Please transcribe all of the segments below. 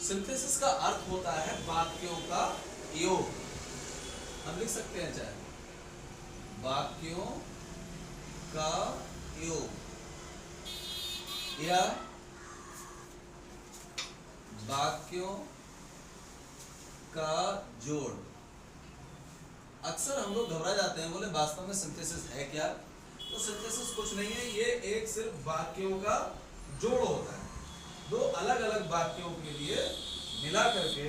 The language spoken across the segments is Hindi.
सिंथेसिस का अर्थ होता है वाक्यों का योग। हम लिख सकते हैं चाहे वाक्यों का योग या वाक्यों का जोड़। अक्सर हम लोग घबरा जाते हैं, बोले वास्तव में सिंथेसिस है क्या? तो सिंथेसिस कुछ नहीं है, ये एक सिर्फ वाक्यों का जोड़ होता है। दो अलग अलग वाक्यों के लिए मिला करके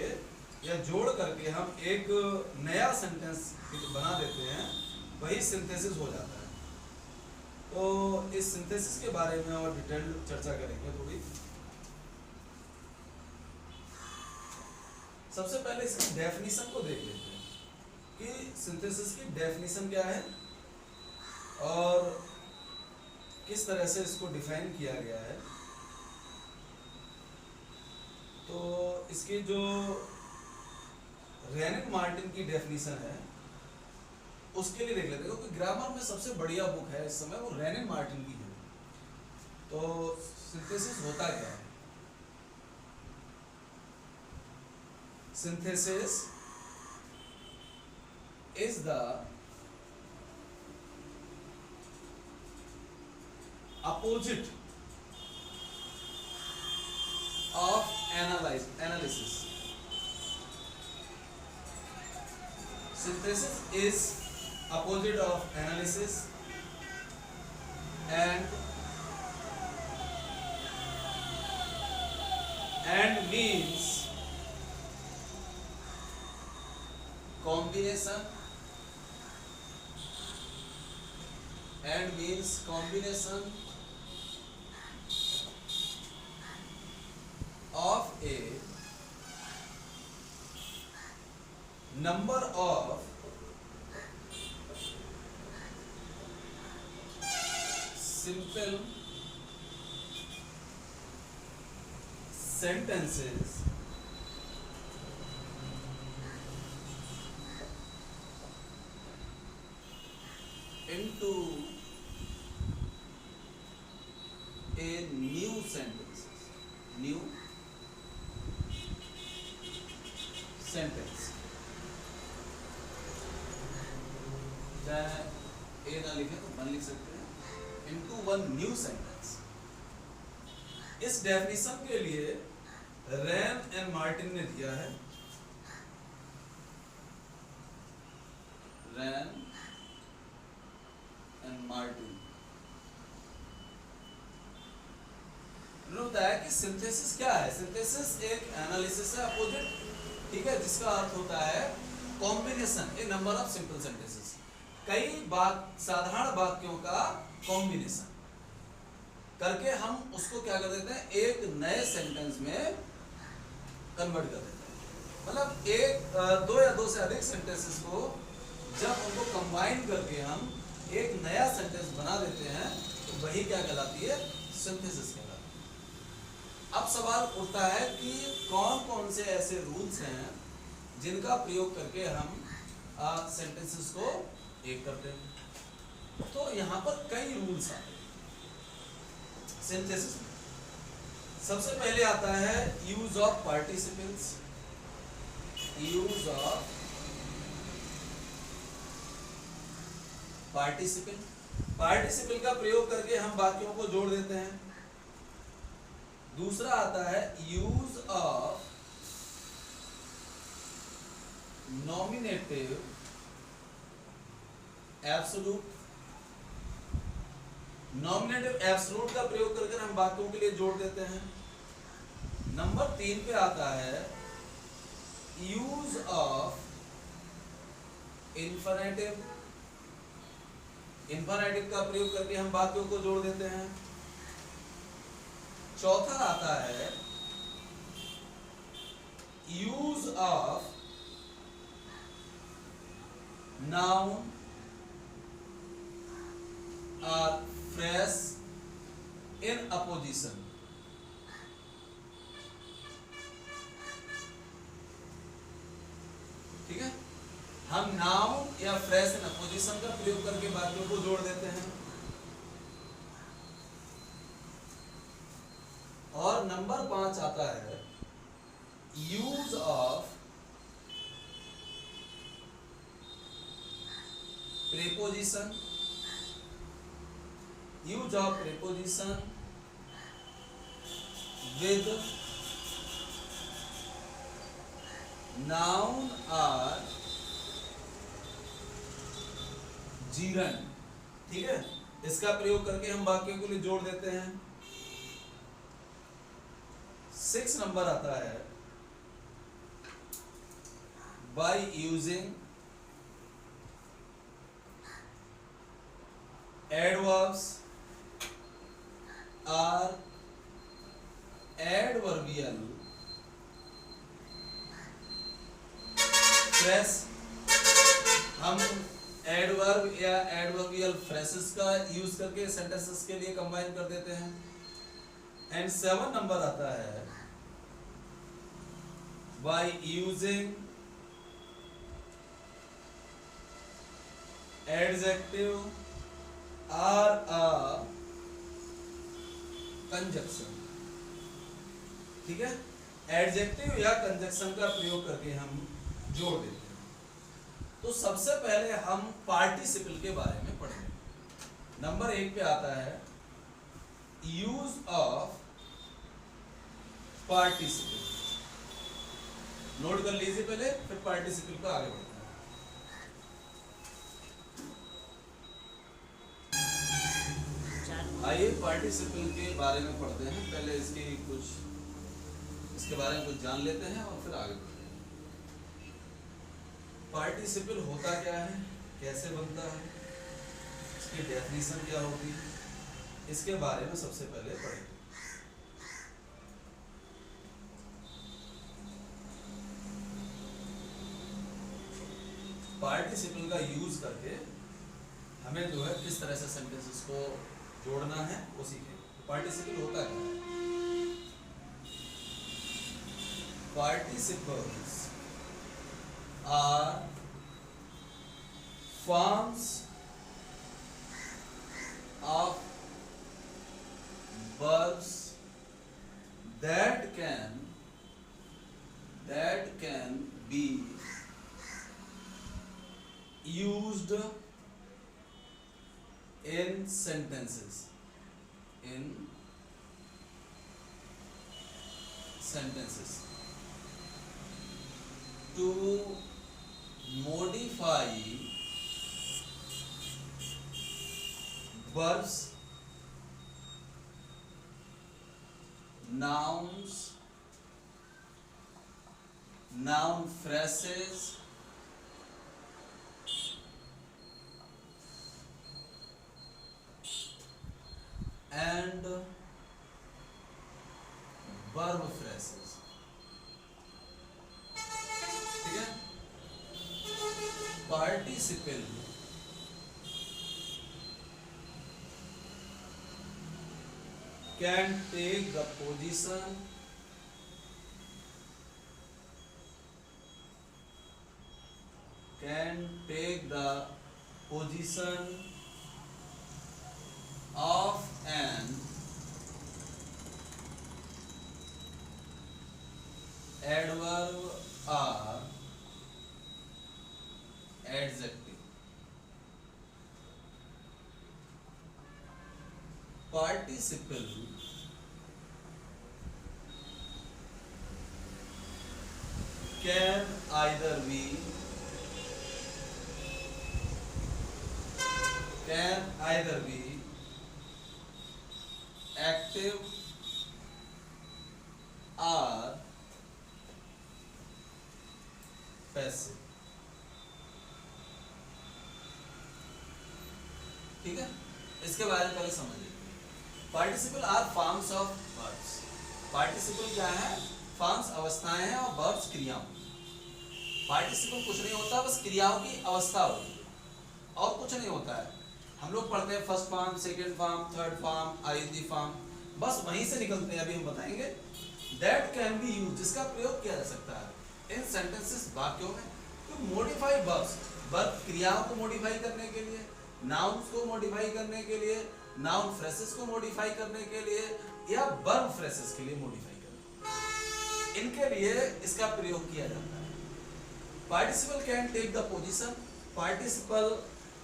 या जोड़ करके हम एक नया सेंटेंस बना देते हैं, वही सिंथेसिस हो जाता है। तो इस सिंथेसिस के बारे में और डिटेल चर्चा करेंगे थोड़ी। सबसे पहले इसकी डेफिनेशन को देख लेते हैं कि सिंथेसिस की डेफिनेशन क्या है और किस तरह से इसको डिफाइन किया गया है। तो इसकी जो रेनिन मार्टिन की डेफिनेशन है उसके लिए देख लेते हैं, क्योंकि ग्रामर में सबसे बढ़िया बुक है इस समय वो रेनिन मार्टिन की है। तो सिंथेसिस होता क्या है? Synthesis is the opposite of analysis. Synthesis is opposite of analysis and means combination of a number of simple sentences into a new sentence. चाहे ए ना लिखे तो वन लिख सकते हैं, into one new sentence. इस डेफिनेशन के लिए रैन एंड मार्टिन ने दिया है, रैन एंड मार्टिन ने बताया कि सिंथेसिस क्या है। सिंथेसिस एक एनालिसिस है अपोजिट, ठीक है, जिसका अर्थ होता है combination, A number of simple sentences, कई साधारण वाक्यों का कॉम्बिनेशन करके हम उसको क्या कर देते हैं, एक नए सेंटेंस में कन्वर्ट कर देते हैं। मतलब एक दो या दो से अधिक सेंटेंसेस को जब उनको कंबाइन करके हम एक नया सेंटेंस बना देते हैं तो वही क्या कहलाती है, सिंथेसिस कहलाती है। अब सवाल उठता है कि कौन कौन से ऐसे रूल्स हैं जिनका प्रयोग करके हम सेंटेंसेस को एक करते हैं। तो यहाँ पर कई रूल्स आते हैं सिंथेसिस में। सबसे पहले आता है use of participles. Use of participle का प्रयोग करके हम वाक्यों को जोड़ देते हैं। दूसरा आता है use of nominative absolute. Nominative absolute का प्रयोग करके हम वाक्यों के लिए जोड़ देते हैं। नंबर 3 पे आता है यूज ऑफ इन्फिनेटिव। इन्फिनेटिव का प्रयोग करके हम वाक्यों को जोड़ देते हैं। चौथा आता है यूज ऑफ नाउन और फ्रेज इन अपोजिशन। ठीक है, हम नाउन या फ्रेज इन अपोजिशन का प्रयोग करके वाक्यों को जोड़ देते हैं। और नंबर 5 आता है use of preposition, use of preposition with noun or gerund, ठीक है। इसका प्रयोग करके हम वाक्यों के लिए जोड़ देते हैं। 6 नंबर आता है by using adverbs or adverbial phrase, हम एडवर्ब या एडवर्बियल फ्रेसेस का यूज करके सेंटेंसेस के लिए कंबाइन कर देते हैं। एंड 7 नंबर आता है बाय यूजिंग एडजेक्टिव और अ कंजक्शन, ठीक है। एडजेक्टिव या कंजक्शन का प्रयोग करके हम जोड़ देते हैं। तो सबसे पहले हम पार्टिसिपल के बारे में पढ़ेंगे। नंबर 1 पे आता है यूज ऑफ पार्टिसिपल। नोट कर लीजिए पहले, फिर पार्टिसिपल को आगे बढ़ते हैं। आइए पार्टिसिपल के बारे में पढ़ते हैं। पहले इसके बारे में कुछ जान लेते हैं और फिर आगे बढ़ते हैं। पार्टिसिपल होता क्या है, कैसे बनता है, इसकी डेफिनेशन क्या होती है, इसके बारे में सबसे पहले पढ़ेंगे। पार्टिसिपल का यूज करके हमें जो है किस तरह से सेंटेंसेस को जोड़ना है वो सीखेंगे। पार्टिसिपल होता क्या है? Participles are forms of verbs that can be used in sentences. To modify verbs, nouns, noun phrases, and verb phrases, ठीक है। Participle can take the position of an adverb or adjective. Participle can either be active or passive, ठीक है। इसके बारे में पहले समझिए। Participle are forms of verbs. Participle क्या है? फॉर्म्स अवस्थाएं हैं और वर्ब्स क्रियाओं। पार्टिसिपल कुछ नहीं होता, बस क्रियाओं की अवस्था होती है और कुछ नहीं होता है। हम लोग पढ़ते हैं first form, second form, third form, ING form, बस वहीं से निकलते हैं। अभी हम बताएंगे दैट कैन बी यूज्ड, जिसका प्रयोग किया जा सकता है इन सेंटेंसेस, वाक्यों में, टू मॉडिफाई वर्ब्स, वर्ब क्रियाओं को मॉडिफाई करने के लिए, नाउन्स को मॉडिफाई करने के लिए, नाउन फ्रेसेस को मॉडिफाई करने के लिए, या वर्ब फ्रेसेस के लिए मॉडिफाई करने के लिए। इनके लिए इसका प्रयोग किया जाता है। Participle can take the position, participle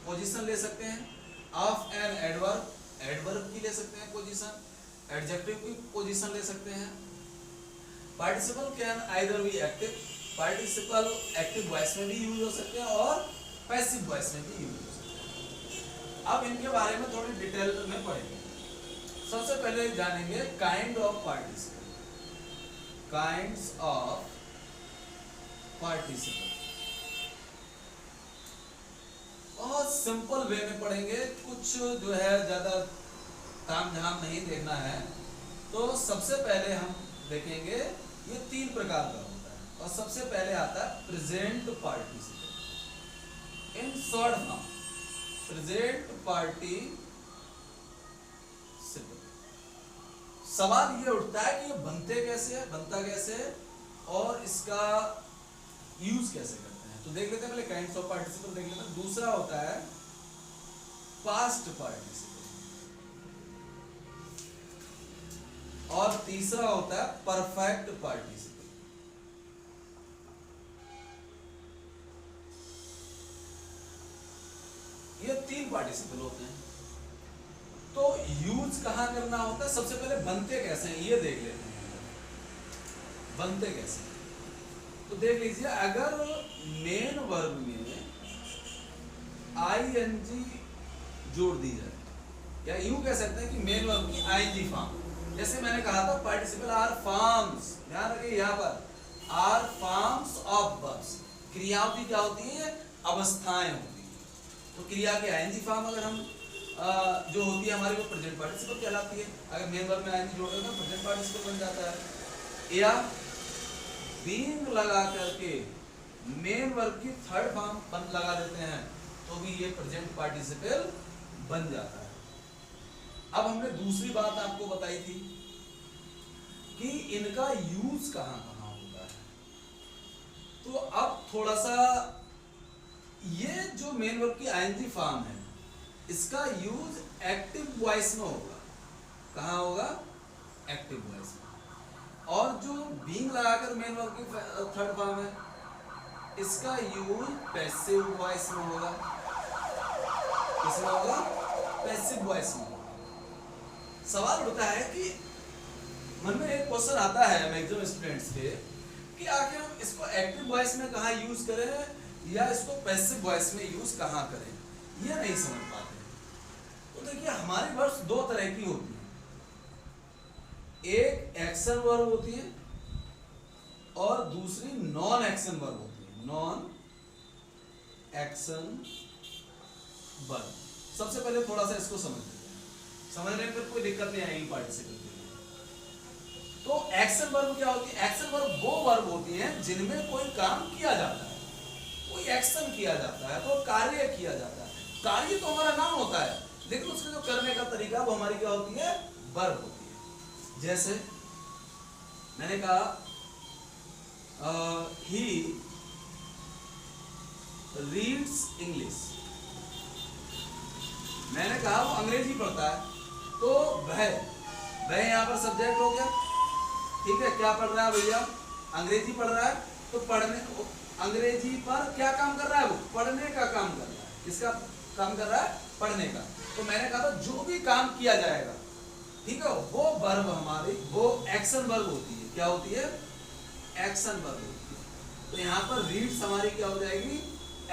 position ले सकते हैं ऑफ एन एडवर्ब, एडवर्ब की ले सकते हैं पोजीशन, एडजेक्टिव की पोजीशन ले सकते हैं। Participle can either be active, participle active voice में भी यूज हो सकते हैं और पैसिव वॉइस में भी यूज हो सकते हैं। अब इनके बारे में थोड़ी डिटेल में पढ़ेंगे। सबसे पहले जानेंगे kind of participle, kinds of participle. बहुत सिंपल वे में पढ़ेंगे, कुछ जो है ज्यादा ताम झाम नहीं देखना है। तो सबसे पहले हम देखेंगे ये 3 प्रकार का होता है और सबसे पहले आता है present participle in short form, present participle. सवाल ये उठता है कि ये बनते कैसे है, बनता कैसे है और इसका यूज कैसे करते हैं। तो देख लेते हैं पहले काइंड्स ऑफ पार्टिसिपल देख लेते हैं। दूसरा होता है पास्ट पार्टिसिपल और तीसरा होता है परफेक्ट पार्टिसिपल। ये 3 पार्टिसिपल होते हैं। तो यूज कहां करना होता है, सबसे पहले बनते कैसे हैं ये देख लेते हैं। बनते कैसे, तो देख लीजिए, अगर मेन वर्ब में आईएनजी जोड़ दी जाए, या यूं कह सकते हैं कि मेन वर्ब की आईएनजी फॉर्म, जैसे मैंने कहा था पार्टिसिपल आर फॉर्म्स, ध्यान रखिए यहाँ पर आर फॉर्म्स ऑफ वर्ब्स। क्रियाओं की क्या होती है, अवस्थाएं होती है। तो क्रिया के आईएनजी फॉर्म अगर हम जो होती है हमारी वो प्रेजेंट पार्टिसिपल कहलाती है। अगर मेन वर्ब में आईएनजी जोड़ दें तो प्रेजेंट पार्टिसिपल बन जाता है। या बीइंग लगा करके मेन वर्ब की थर्ड फॉर्म लगा देते हैं तो भी ये प्रेजेंट पार्टिसिपल बन जाता है। अब हमने दूसरी बात आपको बताई थी कि इनका यूज कहां कहां होता है। तो अब थोड़ा सा ये जो मेन वर्ब की आईएनजी फॉर्म है इसका यूज एक्टिव वॉइस में होगा। कहां होगा, एक्टिव वॉइस में। और जो बीइंग लगाकर मेन वर्ब की थर्ड फॉर्म है इसका यूज पैसिव वॉइस में होगा। किसमें होगा, पैसिव वॉइस में। सवाल होता है कि मन में एक क्वेश्चन आता है मैक्सिमम स्टूडेंट्स के कि आखिर हम इसको एक्टिव वॉइस में कहाँ यूज करें या इसको पैसिव वॉइस में यूज कहाँ करें, ये नहीं समझ पाते। तो देखिए हमारी वर्ड्स 2 तरह की होती है, एक एक्शन वर्ब होती है और दूसरी नॉन एक्शन वर्ब होती है। नॉन एक्शन वर्ब, सबसे पहले थोड़ा सा इसको समझने में कोई दिक्कत नहीं आएगी पार्टिसिपल के लिए। तो एक्शन वर्ब क्या होती है, एक्शन वर्ब वो वर्ब होती है जिनमें कोई काम किया जाता है, कोई एक्शन किया जाता है, तो कार्य किया जाता है। कार्य तो हमारा नाम होता है लेकिन उसके जो करने का तरीका वो हमारी क्या होती है, वर्ब होती है। जैसे मैंने कहा ही रीड्स इंग्लिश, मैंने कहा वो अंग्रेजी पढ़ता है, तो वह यहाँ पर सब्जेक्ट हो गया। ठीक है, क्या पढ़ रहा है भैया, अंग्रेजी पढ़ रहा है। तो पढ़ने, अंग्रेजी पर क्या काम कर रहा है, वो पढ़ने का काम कर रहा है। किसका काम कर रहा है, पढ़ने का। तो मैंने कहा था जो भी काम किया जाएगा, ठीक है, वो वर्ब हमारी वो एक्शन वर्ब होती है। क्या होती है, एक्शन वर्ब होती है। तो यहाँ पर रीड्स हमारी क्या हो जाएगी,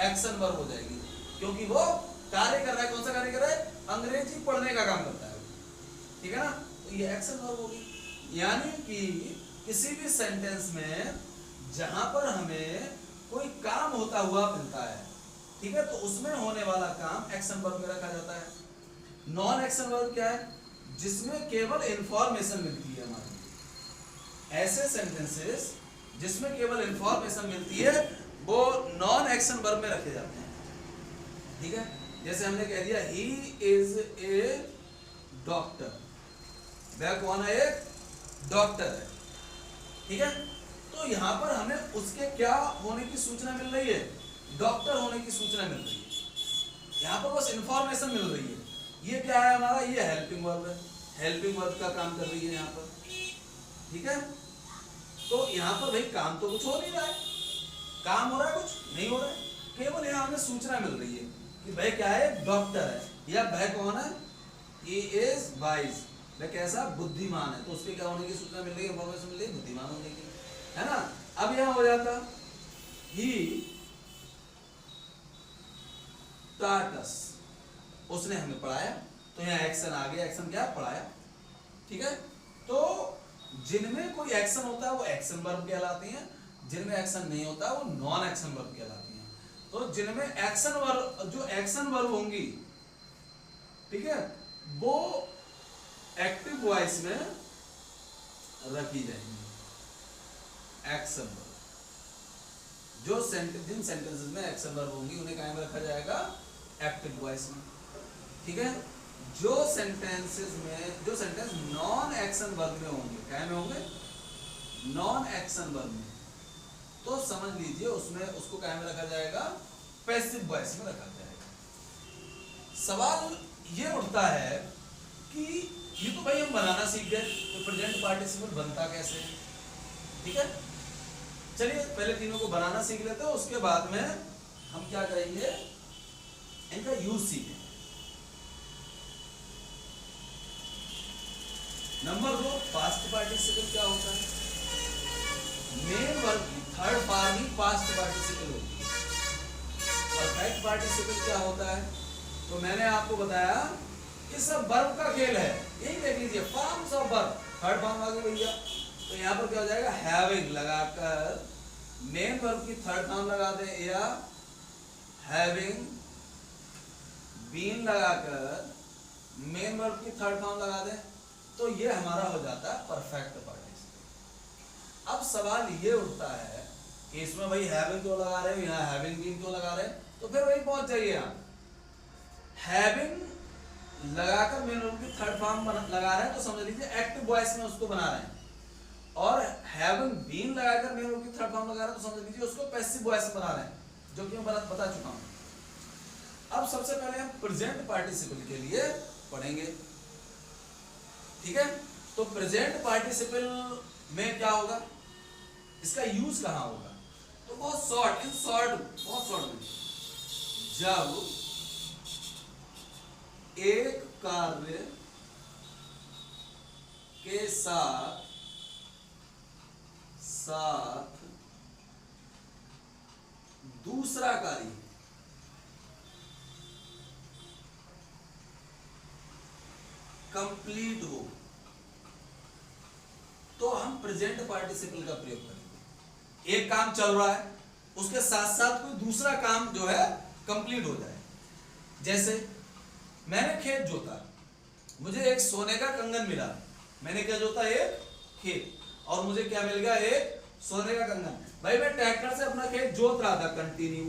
एक्शन वर्ब हो जाएगी, क्योंकि वो कार्य कर रहा है। कौन सा कार्य कर रहा है, अंग्रेजी पढ़ने का काम करता है। ठीक है ना, तो ये एक्शन वर्ब होगी। यानी कि किसी भी सेंटेंस में जहां पर हमें कोई काम होता हुआ मिलता है, ठीक है, तो उसमें होने वाला काम एक्शन वर्ब में रखा जाता है। नॉन एक्शन वर्ब क्या है, जिसमें केवल इंफॉर्मेशन मिलती है हमारी। ऐसे सेंटेंसेस जिसमें केवल इंफॉर्मेशन मिलती है वो नॉन एक्शन वर्ब में रखे जाते हैं। ठीक है, जैसे हमने कह दिया ही इज ए डॉक्टर, वह कौन है, एक डॉक्टर है। ठीक है, तो यहां पर हमें उसके क्या होने की सूचना मिल रही है, डॉक्टर होने की सूचना मिल रही है। यहां पर बस इंफॉर्मेशन मिल रही है। ये क्या है हमारा, ये हेल्पिंग वर्ब है, हेल्पिंग वर्ब का काम कर रही है यहां पर। ठीक है, तो यहाँ पर भाई काम तो कुछ हो नहीं रहा है, काम हो रहा है कुछ नहीं हो रहा है, केवल यहाँ हमें सूचना मिल रही है कि भाई क्या है, डॉक्टर है, या भाई कौन है, ही इज वाइज, वह कैसा, बुद्धिमान है, तो उसके क्या होने की सूचना मिल रही है, इंफॉर्मेशन मिल रही है बुद्धिमान होने की, है ना। अब यहाँ हो जाता ही taught us, उसने हमें पढ़ाया, तो यहाँ एक्शन आ गया, एक्शन क्या, पढ़ाया, ठीक है। तो जिनमें कोई एक्शन होता है वो एक्शन वर्ब कहलाती हैं, जिनमें एक्शन नहीं होता वो नॉन एक्शन वर्ब कहलाती हैं। तो जिनमें एक्शन वर्ब, जो एक्शन वर्ब होंगी, ठीक है, वो एक्टिव वॉइस में रखी जाएंगी, एक्शन वर्ब। जो जिन सेंटेंसेस में एक्शन वर्ब होंगी उन्हें क्या में रखा जाएगा, एक्टिव वॉइस में, ठीक है। जो सेंटेंस नॉन एक्शन वर्ब में होंगे, क्या में होंगे, नॉन एक्शन वर्ब में, तो समझ लीजिए उसमें उसको क्या में रखा जाएगा, पैसिव वॉइस में रखा जाएगा। सवाल ये उठता है कि ये तो भाई हम बनाना सीख गए, तो प्रेजेंट पार्टिसिपल बनता कैसे, ठीक है। चलिए पहले तीनों को बनाना सीख लेते हैं, उसके बाद में हम क्या करेंगे, इनका यूज सीखेंगे। नंबर 2, पास्ट पार्टिसिपल क्या होता है, मेन वर्ब की थर्ड फॉर्म ही पास्ट पार्टिसिपल होती है। परफेक्ट पार्टिसिपल क्या होता है, तो मैंने आपको बताया कि सब वर्ब का खेल है, यही देख लीजिए, forms of verb, third form आ गई भैया, तो यहाँ पर क्या हो जाएगा, हैविंग लगाकर मेन वर्ब की थर्ड फॉर्म लगा दे, या हैविंग बीन लगाकर मेन वर्ब की थर्ड फॉर्म लगा दे, तो ये हमारा हो जाता है परफेक्ट पार्टिसिपल। अब सवाल ये उठता है कि इसमें भाई हैविंग क्यों लगा रहे हो, यहाँ हैविंग बीन क्यों लगा रहे हैं, तो फिर वही पहुंच जाइए आप, हैविंग लगाकर मेन वर्ब की थर्ड फॉर्म लगा रहे हैं, तो समझ लीजिए एक्टिव वॉइस में उसको बना रहे हैं, और हैविंग बीन लगाकर मेन वर्ब की थर्ड फॉर्म लगा रहे हैं, तो समझ लीजिए उसको पैसिव वॉइस में बना रहे हैं, जो कि मैं बता चुका हूं। अब सबसे पहले हम प्रेजेंट पार्टिसिपल के लिए पढ़ेंगे, ठीक है। तो प्रेजेंट पार्टिसिपल में क्या होगा, इसका यूज कहां होगा, तो बहुत शॉर्ट में, जब एक कार्य के साथ दूसरा कार्य कंप्लीट हो, तो हम प्रेजेंट पार्टिसिपल का प्रयोग करेंगे। एक काम चल रहा है, उसके साथ साथ कोई दूसरा काम जो है कंप्लीट हो जाए। जैसे मैंने खेत जोता, मुझे एक सोने का कंगन मिला, मैंने क्या जोता, एक खेत, और मुझे क्या मिल गया, एक सोने का कंगन। भाई मैं ट्रैक्टर से अपना खेत जोत रहा था कंटिन्यू,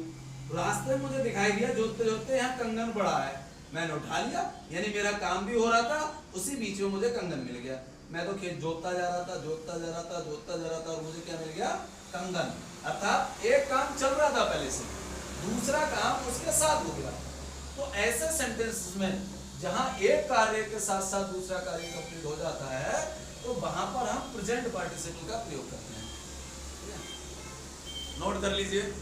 रास्ते में मुझे दिखाई दिया जोतते जोतते यहाँ कंगन पड़ा है, मैंने उठा लिया, यानी मेरा काम भी हो रहा था, उसी बीच में मुझे कंगन मिल गया। मैं तो खेत जोतता जा रहा था और मुझे क्या मिल गया, कंगन। अर्थात एक काम चल रहा था पहले से, दूसरा काम उसके साथ हो गया। तो ऐसे सेंटेंसेस में जहां एक कार्य के साथ साथ दूसरा कार्य कंप्लीट हो जाता है, तो वहां पर हम प्रेजेंट पार्टिसिपल का प्रयोग करते हैं। नोट कर लीजिए।